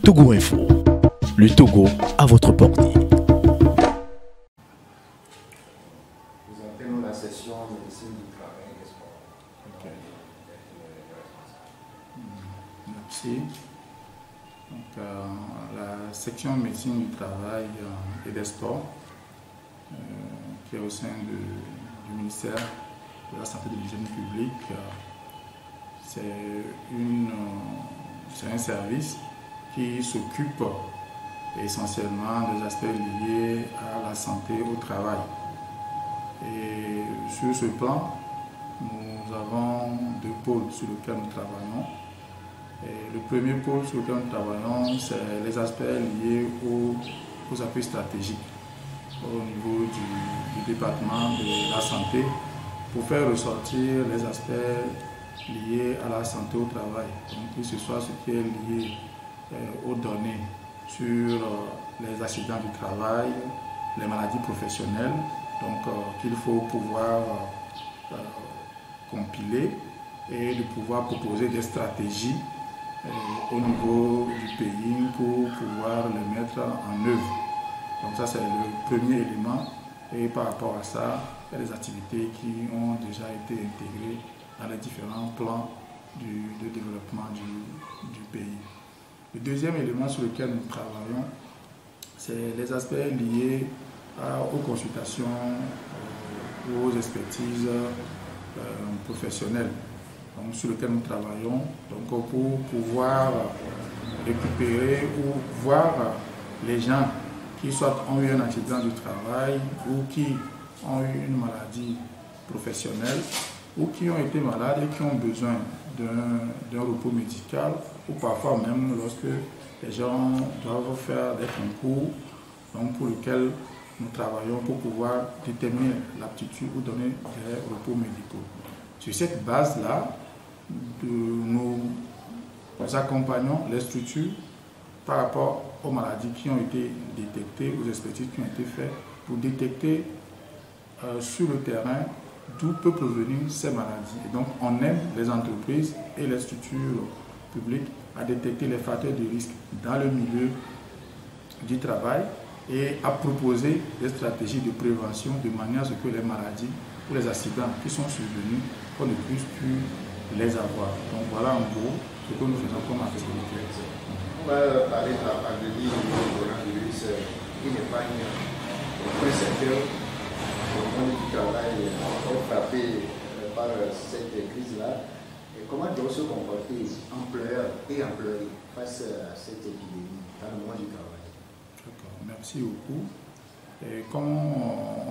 Togo Info, le Togo à votre portée. Nous entamons la session de médecine du travail et des sports. Okay. Merci. Donc, la section médecine du travail et des sports, qui est au sein du ministère de la Santé et de l'Hygiène publique, c'est un service qui s'occupe essentiellement des aspects liés à la santé au travail. Et sur ce plan, nous avons deux pôles sur lesquels nous travaillons. Et le premier pôle sur lequel nous travaillons, c'est les aspects liés aux appuis stratégiques au niveau du département de la santé pour faire ressortir les aspects liés à la santé au travail. Donc, que ce soit ce qui est lié aux données sur les accidents du travail, les maladies professionnelles, donc qu'il faut pouvoir compiler et de pouvoir proposer des stratégies au niveau du pays pour pouvoir les mettre en œuvre. Donc ça c'est le premier élément et par rapport à ça, il y a des activités qui ont déjà été intégrées dans les différents plans de développement du pays. Le deuxième élément sur lequel nous travaillons, c'est les aspects liés aux consultations, aux expertises professionnelles, donc, sur lesquelles nous travaillons, donc, pour pouvoir récupérer ou voir les gens qui soit ont eu un accident du travail ou qui ont eu une maladie professionnelle ou qui ont été malades et qui ont besoin d'un repos médical ou parfois même lorsque les gens doivent faire des concours, donc pour lesquels nous travaillons pour pouvoir déterminer l'aptitude ou donner des repos médicaux. Sur cette base-là, nous accompagnons les structures par rapport aux maladies qui ont été détectées, aux expertises qui ont été faites pour détecter sur le terrain d'où peut provenir ces maladies. Et donc on aide les entreprises et les structures publiques à détecter les facteurs de risque dans le milieu du travail et à proposer des stratégies de prévention de manière à ce que les maladies ou les accidents qui sont survenus, qu'on ne puisse plus les avoir. Donc voilà en gros ce que nous faisons comme activité. On va parler de la pandémie du coronavirus qui n'est pas un secteur au monde du travail frappé par cette crise-là. Comment doit se comporter employeurs et employés face à cette épidémie dans le monde du travail? Merci beaucoup. Et comme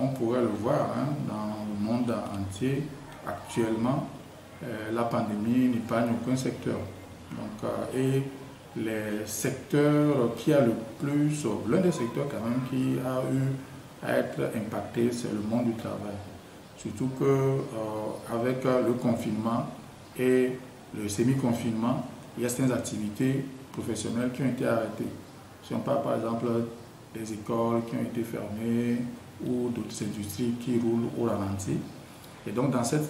on pourrait le voir dans le monde entier, actuellement, la pandémie n'épargne aucun secteur. Donc, et les secteurs qui a le plus, l'un des secteurs quand même qui a eu à être impacté, c'est le monde du travail. Surtout qu'avec le confinement et le semi-confinement, il y a certaines activités professionnelles qui ont été arrêtées. Si on parle par exemple des écoles qui ont été fermées ou d'autres industries qui roulent au ralenti. Et donc dans ce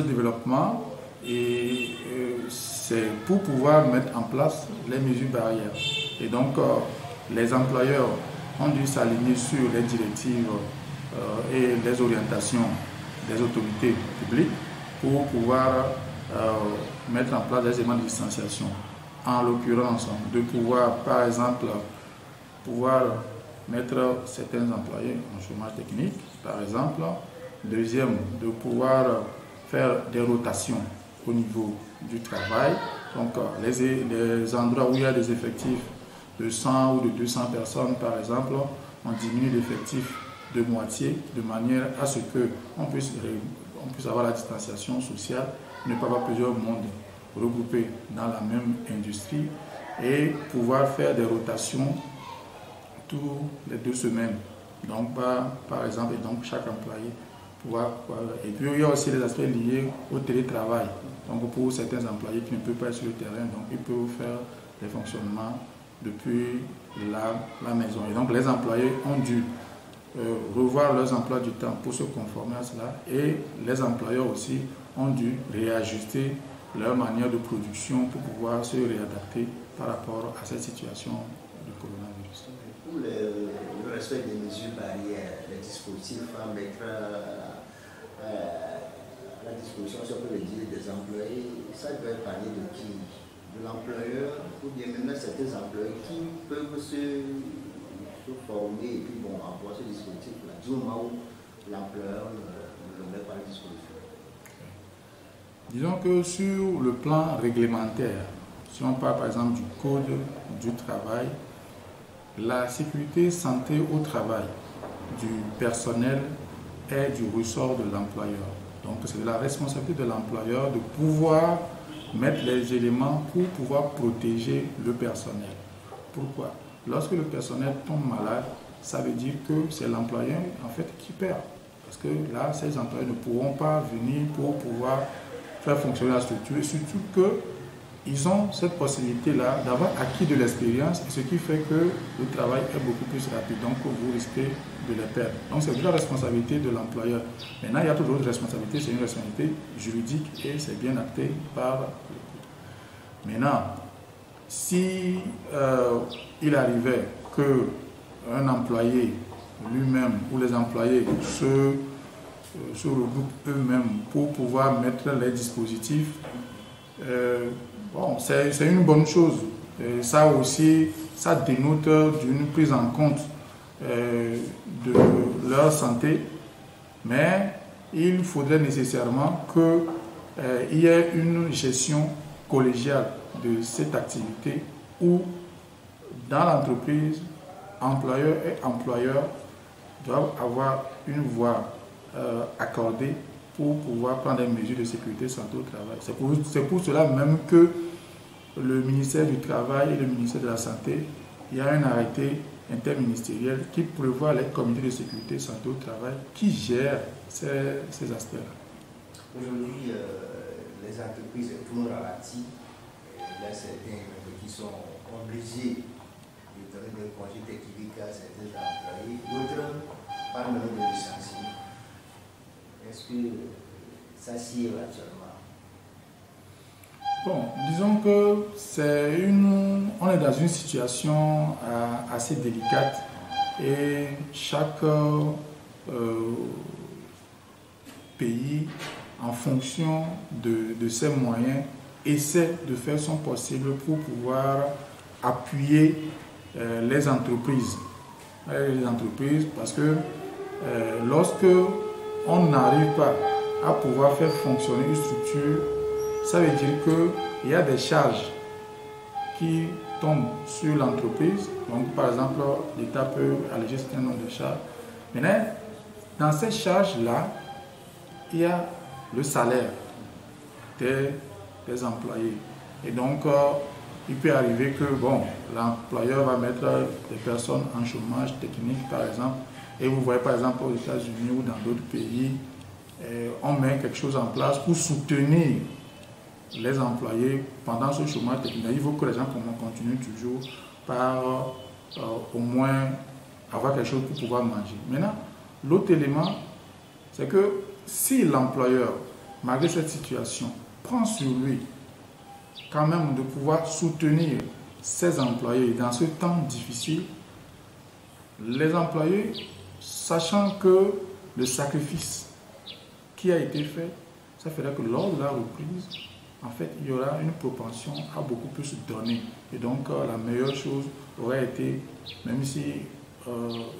développement, c'est pour pouvoir mettre en place les mesures barrières. Et donc les employeurs ont dû s'aligner sur les directives et les orientations des autorités publiques pour pouvoir mettre en place des éléments de distanciation. En l'occurrence, de pouvoir, par exemple, mettre certains employés en chômage technique, par exemple. Deuxième, de pouvoir faire des rotations au niveau du travail. Donc, les endroits où il y a des effectifs de 100 ou de 200 personnes, par exemple, on diminue l'effectif de moitié, de manière à ce qu'on puisse avoir la distanciation sociale, ne pas avoir plusieurs mondes regroupés dans la même industrie et pouvoir faire des rotations tous les 2 semaines. Donc, par exemple, et donc chaque employé et puis il y a aussi les aspects liés au télétravail. Donc pour certains employés qui ne peuvent pas être sur le terrain, donc ils peuvent faire des fonctionnements depuis la maison. Et donc les employés ont dû revoir leurs emplois du temps pour se conformer à cela et les employeurs aussi ont dû réajuster leur manière de production pour pouvoir se réadapter par rapport à cette situation du coronavirus. Pour le respect des mesures barrières, les dispositifs à mettre à la disposition, si on peut le dire, des employés, ça doit parler de qui? De l'employeur ou bien même certains employés qui peuvent se former et puis avoir ce dispositif-là, du moment où l'employeur ne le met pas à disposition. Disons que sur le plan réglementaire, si on parle par exemple du code du travail, la sécurité santé au travail du personnel est du ressort de l'employeur. Donc c'est la responsabilité de l'employeur de pouvoir mettre les éléments pour pouvoir protéger le personnel. Pourquoi? Lorsque le personnel tombe malade, ça veut dire que c'est l'employeur en fait qui perd. Parce que là, ces employeurs ne pourront pas venir pour pouvoir faire fonctionner la structure. Et surtout qu'ils ont cette possibilité-là d'avoir acquis de l'expérience, ce qui fait que le travail est beaucoup plus rapide. Donc vous risquez de les perdre. Donc c'est la responsabilité de l'employeur. Maintenant, il y a toujours une responsabilité, c'est une responsabilité juridique et c'est bien acté par le code. Maintenant, si il arrivait qu'un employé lui-même ou les employés se regroupent eux-mêmes pour pouvoir mettre les dispositifs, bon, c'est une bonne chose. Et ça aussi, ça dénote d'une prise en compte de leur santé, mais il faudrait nécessairement qu'il y ait une gestion collégiale de cette activité où dans l'entreprise, employeur et employeur doivent avoir une voix accordée pour pouvoir prendre des mesures de sécurité santé au travail. C'est pour cela même que le ministère du Travail et le ministère de la Santé, il y a un arrêté interministériel qui prévoit les comités de sécurité santé au travail qui gèrent ces aspects-là. Aujourd'hui, les entreprises tournent ralenties. Il y a certains qui sont obligés de donner des congés techniques à certains employés, d'autres par même de licenciements. Est-ce que ça s'y est actuellement? Bon, disons que on est dans une situation assez délicate et chaque pays, en fonction de ses moyens, essaie de faire son possible pour pouvoir appuyer les entreprises. Parce que lorsque on n'arrive pas à pouvoir faire fonctionner une structure, ça veut dire qu'il y a des charges qui tombent sur l'entreprise. Donc, par exemple, l'État peut alléger un certain nombre de charges. Maintenant, dans ces charges-là, il y a le salaire des employés. Et donc, il peut arriver que l'employeur va mettre des personnes en chômage technique, par exemple. Et vous voyez, par exemple, aux États-Unis ou dans d'autres pays, on met quelque chose en place pour soutenir les employés pendant ce chômage technique. Il faut que les gens continuent toujours par au moins avoir quelque chose pour pouvoir manger. Maintenant, l'autre élément, c'est que si l'employeur, malgré cette situation, prend sur lui quand même de pouvoir soutenir ses employés dans ce temps difficile, les employés, sachant que le sacrifice qui a été fait, ça ferait que lors de la reprise, en fait, il y aura une propension à beaucoup plus donner. Et donc, la meilleure chose aurait été, même si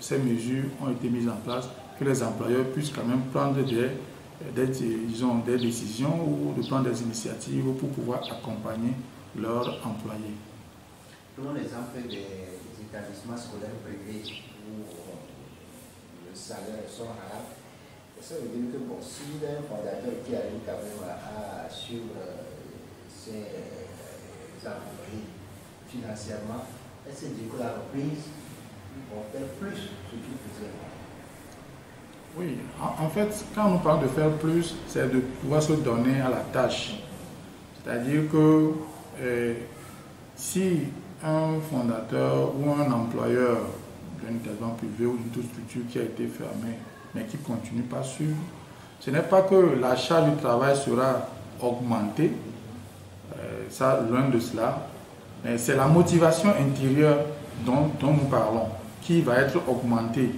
ces mesures ont été mises en place, que les employeurs puissent quand même prendre des décisions ou de prendre des initiatives pour pouvoir accompagner leurs employés. Prenons l'exemple des établissements scolaires privés où le salaire est rare. Ça veut dire que s'il y a un fondateur qui arrive quand même à suivre ses employés financièrement, est-ce que la reprise va faire plus ce qu'il faisait? Oui, en fait, quand on parle de faire plus, c'est de pouvoir se donner à la tâche. C'est-à-dire que si un fondateur ou un employeur d'un établissement privé ou d'une structure qui a été fermée, mais qui ne continue pas à suivre, ce n'est pas que la charge du travail sera augmentée, ça, loin de cela. Mais c'est la motivation intérieure dont nous parlons qui va être augmentée.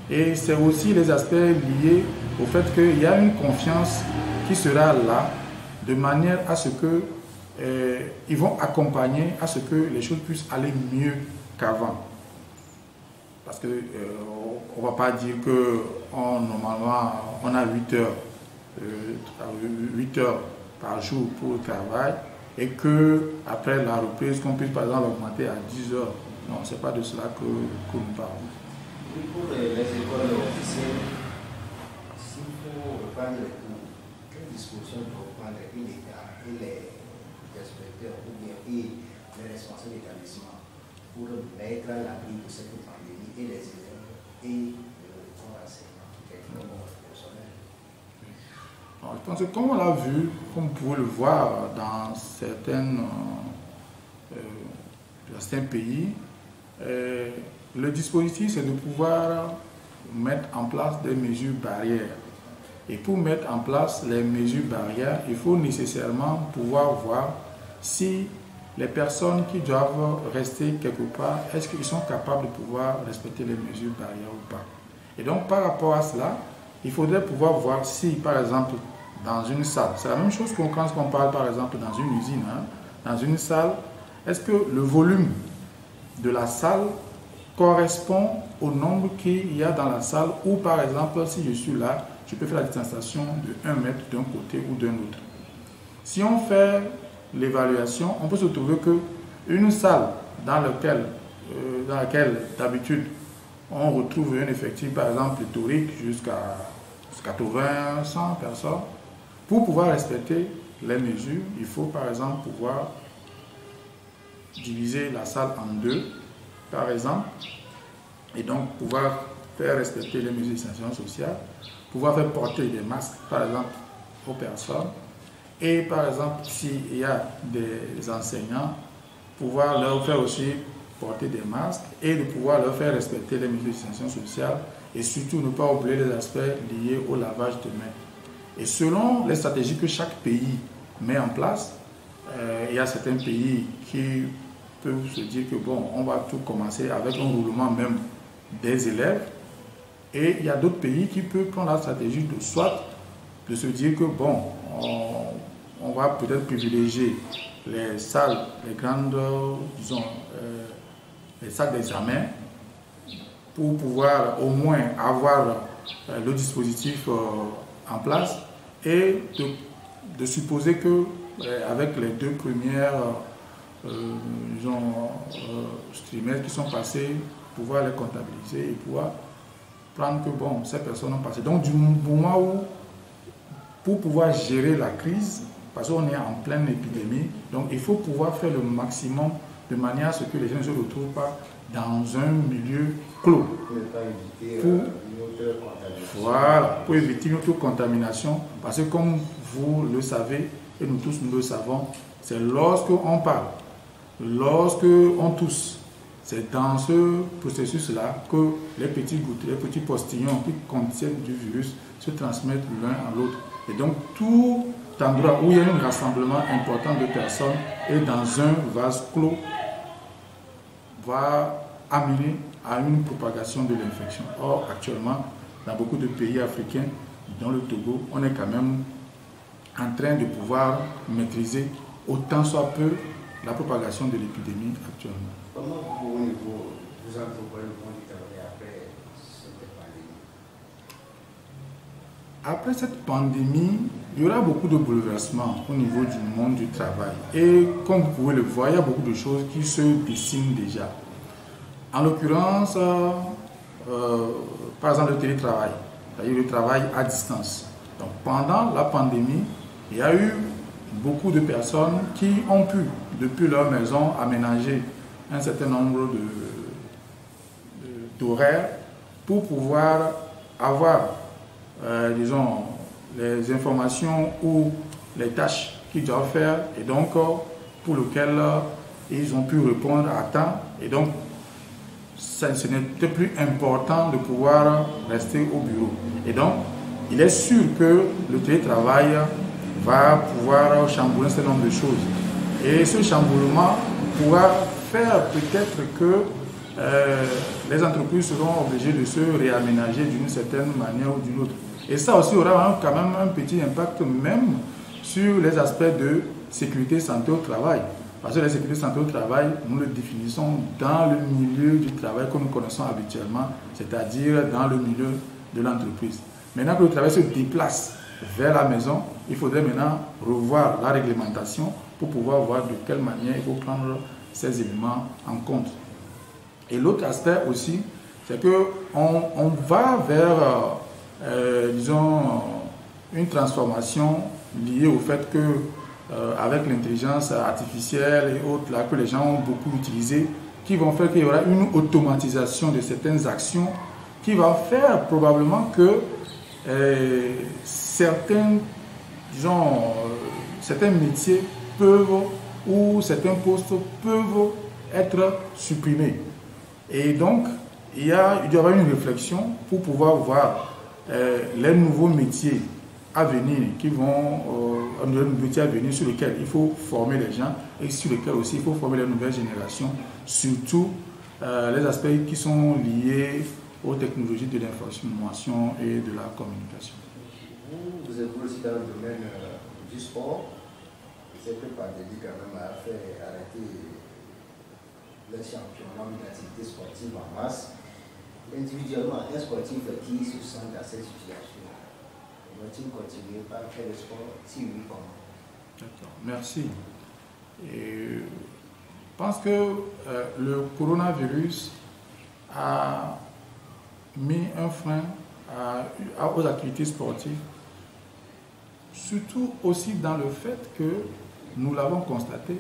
Et c'est aussi les aspects liés au fait qu'il y a une confiance qui sera là, de manière à ce que ils vont accompagner à ce que les choses puissent aller mieux qu'avant. Parce qu'on ne va pas dire que normalement on a 8 heures par jour pour le travail et qu'après la reprise, qu'on puisse par exemple augmenter à 10 heures. Non, ce n'est pas de cela que nous parlons. Pour les écoles officielles, s'il faut reprendre les cours, quelles dispositions doivent prendre l'État et les inspecteurs ou bien les responsables d'établissement pour mettre à l'abri de cette pandémie et les élèves et le corps enseignant, quelqu'un personnel? Je pense que comme on l'a vu, comme vous pouvez le voir dans certains pays, le dispositif, c'est de pouvoir mettre en place des mesures barrières. Et pour mettre en place les mesures barrières, il faut nécessairement pouvoir voir si les personnes qui doivent rester quelque part, est-ce qu'ils sont capables de pouvoir respecter les mesures barrières ou pas. Et donc, par rapport à cela, il faudrait pouvoir voir si, par exemple, dans une salle, c'est la même chose quand on parle, par exemple, dans une usine, dans une salle, est-ce que le volume de la salle correspond au nombre qu'il y a dans la salle, ou par exemple, si je suis là, je peux faire la distanciation de 1 mètre d'un côté ou d'un autre. Si on fait l'évaluation, on peut se trouver qu'une salle dans laquelle d'habitude on retrouve un effectif, par exemple, pléthorique jusqu'à 80, 100 personnes, pour pouvoir respecter les mesures, il faut par exemple pouvoir diviser la salle en 2, par exemple, et donc pouvoir faire respecter les mesures de distanciation sociale, pouvoir faire porter des masques, par exemple, aux personnes, et par exemple, s'il y a des enseignants, pouvoir leur faire aussi porter des masques et de pouvoir leur faire respecter les mesures de distanciation sociale, et surtout ne pas oublier les aspects liés au lavage de mains. Et selon les stratégies que chaque pays met en place, il y a certains pays qui peuvent se dire que bon, on va tout commencer avec un roulement même des élèves, et il y a d'autres pays qui peuvent prendre la stratégie de soit de se dire que bon, on va peut-être privilégier les salles, les grandes, disons, les salles d'examen pour pouvoir au moins avoir le dispositif en place, et de supposer que avec les 2 premières trimestres qui sont passés, pouvoir les comptabiliser et pouvoir prendre que bon, ces personnes ont passé. Donc du moment où, pour pouvoir gérer la crise, parce qu'on est en pleine épidémie, donc il faut pouvoir faire le maximum de manière à ce que les gens ne se retrouvent pas dans un milieu clos. Pour éviter une auto-contamination, parce que comme vous le savez, et nous tous nous le savons, c'est lorsqu'on parle, lorsqu'on tousse, c'est dans ce processus-là que les petits gouttes, les petits postillons qui contiennent du virus se transmettent l'un à l'autre. Et donc tout endroit où il y a un rassemblement important de personnes et dans un vase clos va amener à une propagation de l'infection. Or, actuellement, dans beaucoup de pays africains, dont le Togo, on est quand même en train de pouvoir maîtriser autant soit peu la propagation de l'épidémie actuellement. Comment vous entrevoyez le monde du travail après cette pandémie? Après cette pandémie, il y aura beaucoup de bouleversements au niveau du monde du travail. Et comme vous pouvez le voir, il y a beaucoup de choses qui se dessinent déjà. En l'occurrence, par exemple le télétravail, c'est-à-dire le travail à distance. Donc pendant la pandémie, il y a eu beaucoup de personnes qui ont pu, depuis leur maison, aménager un certain nombre d'horaires pour pouvoir avoir, disons, les informations ou les tâches qu'ils doivent faire, et donc pour lesquelles ils ont pu répondre à temps. Et donc, ce n'était plus important de pouvoir rester au bureau. Et donc, il est sûr que le télétravail va pouvoir chambouler un certain nombre de choses. Et ce chamboulement pourra faire peut-être que les entreprises seront obligées de se réaménager d'une certaine manière ou d'une autre. Et ça aussi aura quand même un petit impact même sur les aspects de sécurité santé au travail. Parce que la sécurité santé au travail, nous le définissons dans le milieu du travail que nous connaissons habituellement, c'est-à-dire dans le milieu de l'entreprise. Maintenant que le travail se déplace vers la maison, il faudrait maintenant revoir la réglementation pour pouvoir voir de quelle manière il faut prendre ces éléments en compte. Et l'autre aspect aussi, c'est qu'on va vers, disons, une transformation liée au fait que, avec l'intelligence artificielle et autres là, que les gens ont beaucoup utilisé, qui vont faire qu'il y aura une automatisation de certaines actions qui va faire probablement que certains métiers peuvent ou certains postes peuvent être supprimés. Et donc, il y aura une réflexion pour pouvoir voir les nouveaux métiers à venir sur lesquels il faut former les gens et sur lesquels aussi il faut former les nouvelles générations, surtout les aspects qui sont liés aux technologies de l'information et de la communication. Vous êtes aussi dans le domaine du sport. Cette pandémie quand même a fait arrêter le championnat d'activité sportive en masse. Individuellement, un sportif qui se sent dans cette situation, va-t-il continuer par faire le sport? Si oui, comment? D'accord, merci. Et je pense que le coronavirus a mis un frein aux activités sportives, surtout aussi dans le fait que nous l'avons constaté,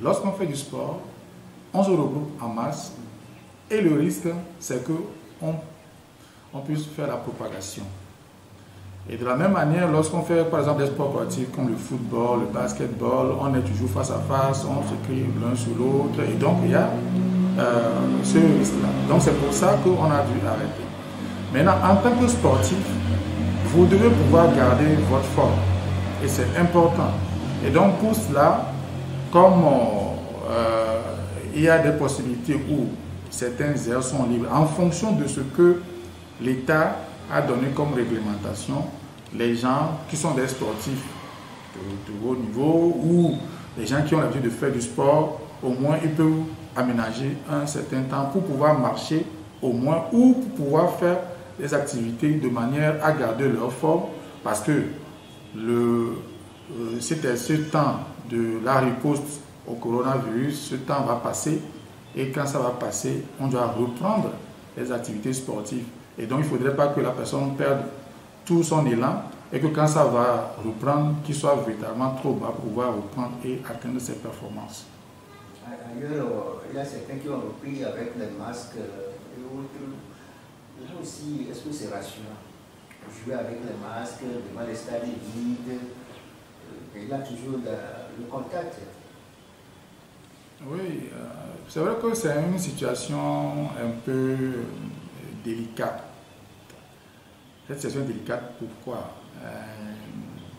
lorsqu'on fait du sport, on se regroupe en masse et le risque, c'est qu'on puisse faire la propagation. Et de la même manière, lorsqu'on fait par exemple des sports collectifs comme le football, le basketball, on est toujours face à face, on se crie l'un sur l'autre et donc il y a ce risque-là. Donc c'est pour ça qu'on a dû arrêter. Maintenant, en tant que sportif, vous devez pouvoir garder votre forme et c'est important. Et donc pour cela, comme il y a des possibilités où certaines aires sont libres, en fonction de ce que l'État a donné comme réglementation, les gens qui sont des sportifs de haut niveau ou les gens qui ont l'habitude de faire du sport, au moins ils peuvent aménager un certain temps pour pouvoir marcher au moins ou pour pouvoir faire des activités de manière à garder leur forme parce que c'était ce temps de la riposte au coronavirus, ce temps va passer et quand ça va passer, on doit reprendre les activités sportives. Et donc, il ne faudrait pas que la personne perde tout son élan et que quand ça va reprendre, qu'il soit véritablement trop bas pour pouvoir reprendre et atteindre ses performances. Ailleurs, il y a certains qui ont repris avec les masques et autres. Là aussi, est-ce que c'est rassurant? Jouer avec les masques devant les stades vides, il y a toujours le contact. Oui, c'est vrai que c'est une situation un peu délicate. Cette situation est délicate, pourquoi?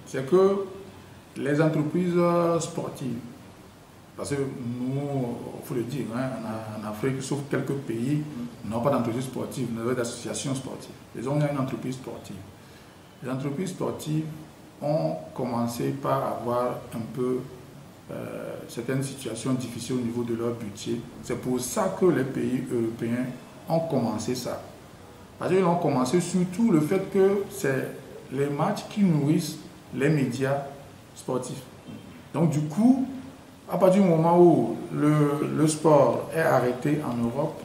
C'est que les entreprises sportives, parce que nous, il faut le dire, hein, en Afrique, sauf quelques pays, n'ont pas d'entreprise sportive, n'ont pas d'association sportive. Ils ont une entreprise sportive. Les entreprises sportives ont commencé par avoir un peu certaines situations difficiles au niveau de leur budget. C'est pour ça que les pays européens ont commencé ça. Parce qu'ils ont commencé surtout le fait que c'est les matchs qui nourrissent les médias sportifs. Donc du coup, à partir du moment où le sport est arrêté en Europe,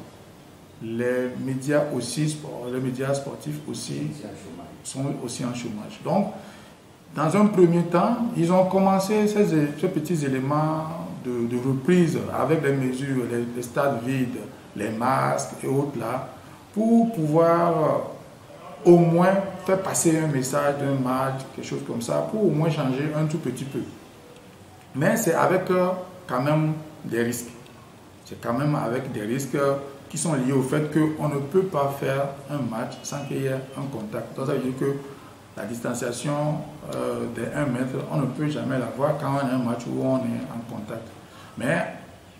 les médias sportifs aussi sont aussi en chômage. Donc, dans un premier temps, ils ont commencé ces petits éléments de reprise avec les mesures, les stades vides, les masques et autres là, pour pouvoir au moins faire passer un message d'un match, quelque chose comme ça, pour au moins changer un tout petit peu. Mais c'est avec quand même des risques. C'est quand même avec des risques qui sont liés au fait qu'on ne peut pas faire un match sans qu'il y ait un contact. Donc ça veut dire que La distanciation des 1 mètre, on ne peut jamais la voir quand on a un match où on est en contact. Mais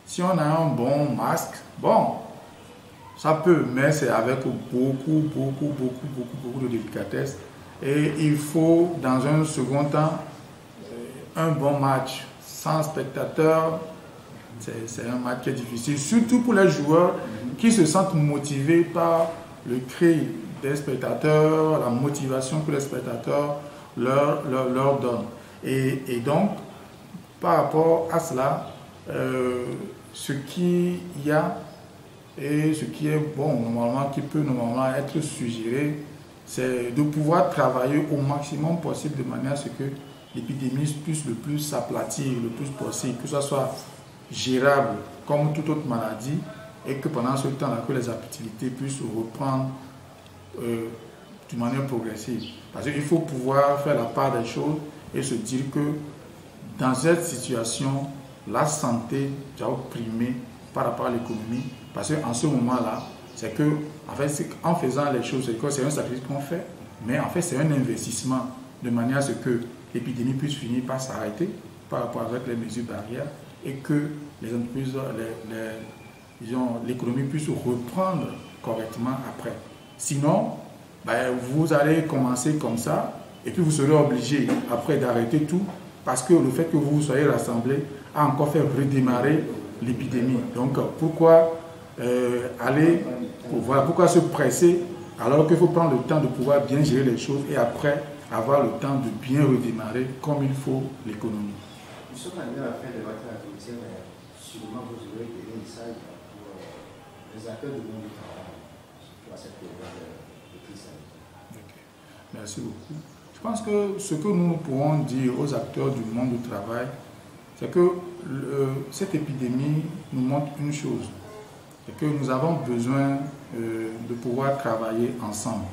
si on a un bon masque, bon, ça peut, mais c'est avec beaucoup de délicatesse. Et il faut, dans un second temps, un bon match sans spectateurs. C'est un match qui est difficile, surtout pour les joueurs qui se sentent motivés par le cri des spectateurs, la motivation que les spectateurs leur donnent. Et donc, par rapport à cela, ce qu'il y a et ce qui est bon normalement, qui peut normalement être suggéré, c'est de pouvoir travailler au maximum possible de manière à ce que l'épidémie puisse le plus s'aplatir, le plus possible, que ce soit gérable comme toute autre maladie et que pendant ce temps-là, que les activités puissent reprendre d'une manière progressive. Parce qu'il faut pouvoir faire la part des choses et se dire que dans cette situation, la santé doit primer par rapport à l'économie. Parce qu'en ce moment-là, c'est que, en fait, en faisant les choses, c'est un sacrifice qu'on fait, mais en fait, c'est un investissement de manière à ce que l'épidémie puisse finir par s'arrêter par rapport avec les mesures barrières et que les entreprises, l'économie puisse reprendre correctement après. Sinon, vous allez commencer comme ça et puis vous serez obligé après d'arrêter tout parce que le fait que vous soyez rassemblés a encore fait redémarrer l'épidémie. Donc pourquoi pourquoi se presser alors qu'il faut prendre le temps de pouvoir bien gérer les choses et après avoir le temps de bien redémarrer comme il faut l'économie. Nous sommes arrivés à la fin de votre activité, mais sûrement vous aurez des messages pour les acteurs du monde du travail sur cette période de crise sanitaire. Okay. Merci beaucoup. Je pense que ce que nous pourrons dire aux acteurs du monde du travail, c'est que cette épidémie nous montre une chose, c'est que nous avons besoin de pouvoir travailler ensemble,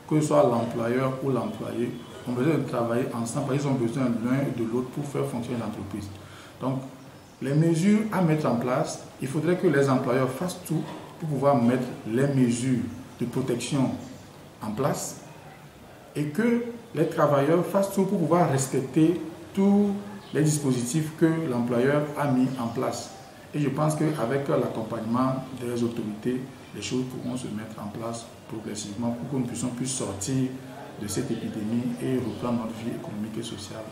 que ce soit l'employeur ou l'employé, ont besoin de travailler ensemble, ils ont besoin l'un et de l'autre pour faire fonctionner l'entreprise. Donc, les mesures à mettre en place, il faudrait que les employeurs fassent tout pour pouvoir mettre les mesures de protection en place et que les travailleurs fassent tout pour pouvoir respecter tous les dispositifs que l'employeur a mis en place. Et je pense qu'avec l'accompagnement des autorités, les choses pourront se mettre en place progressivement pour que nous puissions plus sortir de cette épidémie et reprendre notre vie économique et sociale.